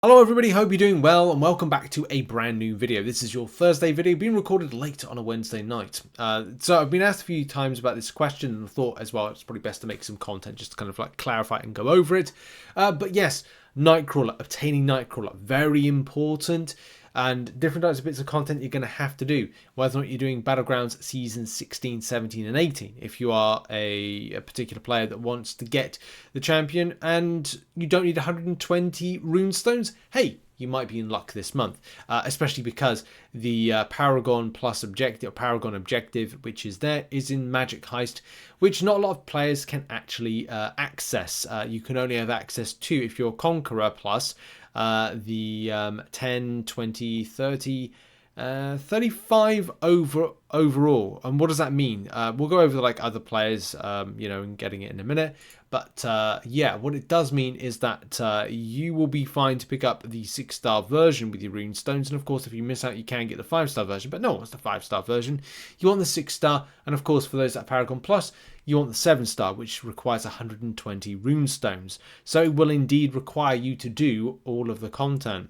Hello everybody, hope you're doing well and welcome back to a brand new video. This is your Thursday video being recorded late on a Wednesday night. So I've been asked a few times about this question and I thought as well it's probably best to make some content just to kind of like clarify and go over it. But yes, Nightcrawler, obtaining Nightcrawler, very important. And different types of bits of content you're going to have to do, whether or not you're doing Battlegrounds seasons 16, 17 and 18. If you are a particular player that wants to get the champion and you don't need 120 runestones, hey, you might be in luck this month, especially because the Paragon plus objective, or Paragon objective, which is there, is in Magic Heist, which not a lot of players can actually access. You can only have access to if you're Conqueror plus the 10, 20, 30, 35 overall. And what does that mean? We'll go over like other players, and getting it in a minute. But yeah, what it does mean is that you will be fine to pick up the 6-star version with your runestones. And of course, if you miss out, you can get the 5-star version. But no one wants the 5-star version. You want the 6-star. And of course, for those that Paragon Plus, you want the 7-star, which requires 120 runestones. So it will indeed require you to do all of the content,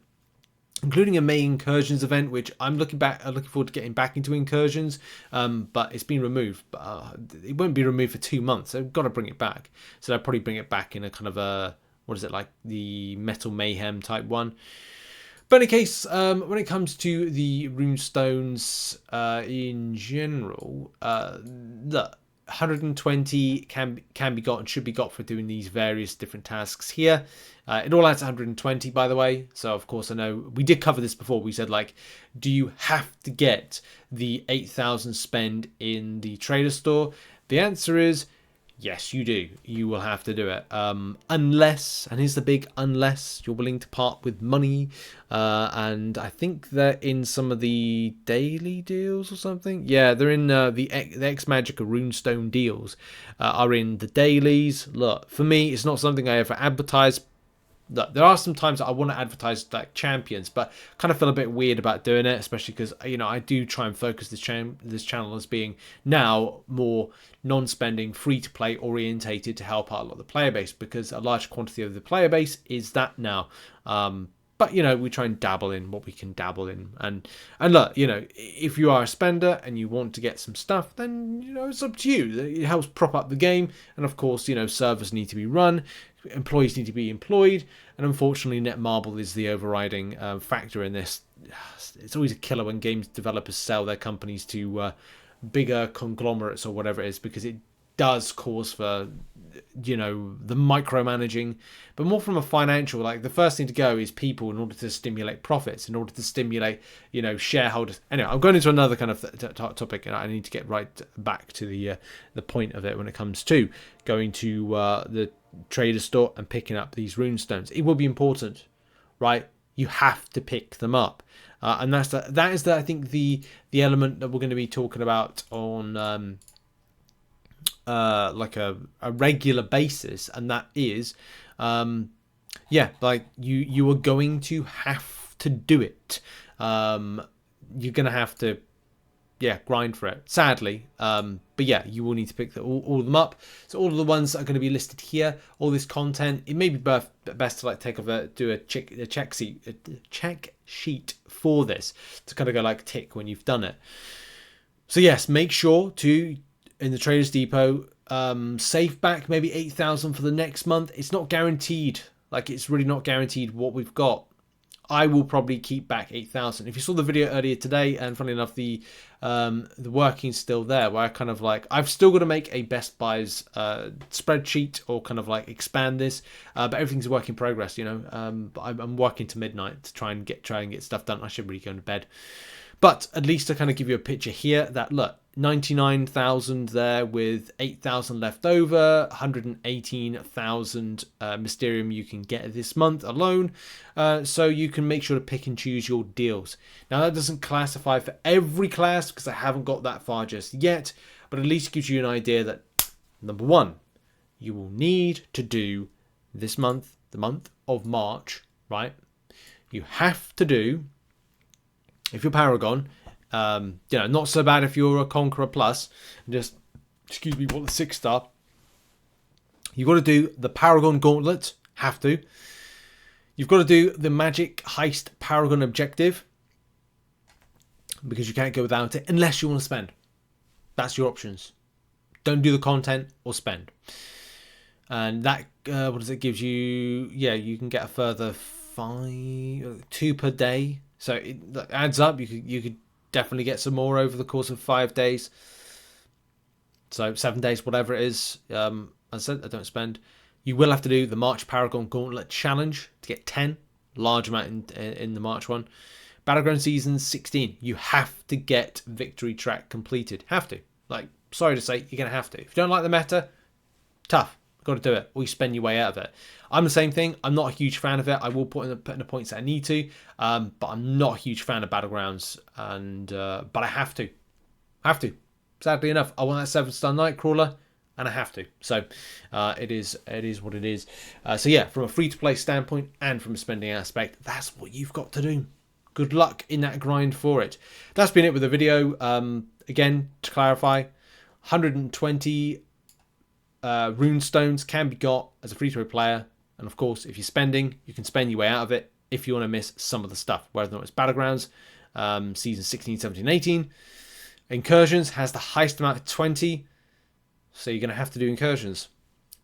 including a May Incursions event, which I'm looking forward to getting back into Incursions, but it's been removed. It won't be removed for 2 months. So I've got to bring it back. So I'll probably bring it back in a kind of a, what is it, like the Metal Mayhem type one. But in any case, when it comes to the runestones in general, look, 120 can be got and should be got for doing these various different tasks here. It all adds 120, by the way. So of course, I know we did cover this before. We said, like, do you have to get the 8,000 spend in the trader store? The answer is yes, you do. You will have to do it. Unless, and here's the big unless, you're willing to part with money. And I think they're in some of the daily deals or something. Yeah, they're in the X Magica Runestone deals are in the dailies. Look, for me, it's not something I ever advertise. Look, there are some times that I want to advertise like champions, but kind of feel a bit weird about doing it, especially because I do try and focus this channel as being now more non-spending, free-to-play orientated to help out a lot of the player base, because a large quantity of the player base is that now. But we try and dabble in what we can dabble in, and look, if you are a spender and you want to get some stuff, then it's up to you. It helps prop up the game, and of course, servers need to be run, employees need to be employed, and unfortunately, Netmarble is the overriding factor in this. It's always a killer when games developers sell their companies to bigger conglomerates or whatever it is, because it does cause for the micromanaging, but more from a financial, like the first thing to go is people, in order to stimulate profits, in order to stimulate shareholders. Anyway, I'm going into another kind of topic, and I need to get right back to the point of it when it comes to going to the trader store and picking up these runestones. It will be important, right? You have to pick them up, and that is I think the element that we're going to be talking about on like a regular basis, and that is like you are going to have to do it. You're gonna have to grind for it, sadly, but yeah, you will need to pick all of them up. So all of the ones that are going to be listed here, all this content, it may be best to like do a check sheet for this, to kind of go like tick when you've done it. So yes, make sure to, in the Traders Depot, save back maybe 8,000 for the next month. It's not guaranteed. Like, it's really not guaranteed what we've got. I will probably keep back 8,000. If you saw the video earlier today, and funnily enough, the working's still there, where I kind of like, I've still got to make a Best Buys spreadsheet, or kind of like expand this, but everything's a work in progress. I'm working to midnight to try and get stuff done. I should really go to bed. But at least to kind of give you a picture here that, look, 99,000 there with 8,000 left over, 118,000 Mysterium you can get this month alone. So you can make sure to pick and choose your deals. Now, that doesn't classify for every class, because I haven't got that far just yet, but at least gives you an idea that, number one, you will need to do this month, the month of March, right? You have to do, if you're Paragon, not so bad if you're a Conqueror Plus, just, excuse me, what the 6-star, you've got to do the Paragon Gauntlet, have to. You've got to do the magic heist Paragon objective, because you can't go without it unless you want to spend. That's your options. Don't do the content or spend. And that, what does it give you? Yeah, you can get a further 2 per day. So it adds up. You could definitely get some more over the course of 5 days. So 7 days, whatever it is. As I said, I don't spend. You will have to do the March Paragon Gauntlet challenge to get 10. Large amount in the March one. Battlegrounds Season 16. You have to get Victory Track completed. Have to. Like, sorry to say, you're going to have to. If you don't like the meta, tough. Got to do it. Or you spend your way out of it. I'm the same thing. I'm not a huge fan of it. I will put in the points that I need to. But I'm not a huge fan of Battlegrounds. But I have to. Sadly enough, I want that 7-star Nightcrawler. And I have to. So it is what it is. So yeah, from a free-to-play standpoint and from a spending aspect, that's what you've got to do. Good luck in that grind for it. That's been it with the video. Again, to clarify, 120 Runestones can be got as a free-to-play player. And of course, if you're spending, you can spend your way out of it if you want to miss some of the stuff. Whether it's Battlegrounds, Season 16, 17, 18. Incursions has the highest amount of 20. So you're going to have to do incursions.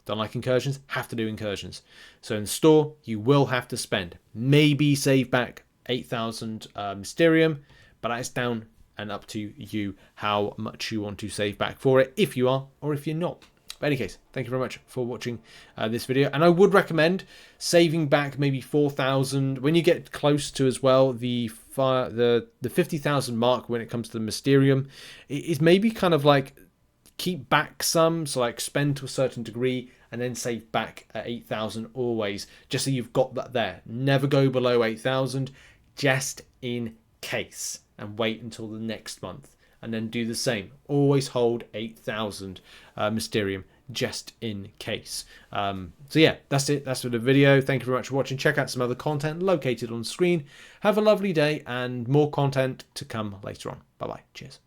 Don't like incursions? Have to do incursions. So in the store, you will have to spend. Maybe save back 8,000 Mysterium, but that's down and up to you how much you want to save back for it, if you are or if you're not. But in any case, thank you very much for watching this video. And I would recommend saving back maybe 4,000 when you get close to as well the 50,000 mark when it comes to the Mysterium. It is maybe kind of like keep back some, so like spend to a certain degree and then save back at 8,000 always, just so you've got that there. Never go below 8,000 just in case, and wait until the next month and then do the same. Always hold 8,000 Mysterium just in case. So yeah, that's it. That's for the video. Thank you very much for watching. Check out some other content located on screen. Have a lovely day and more content to come later on. Bye bye. Cheers.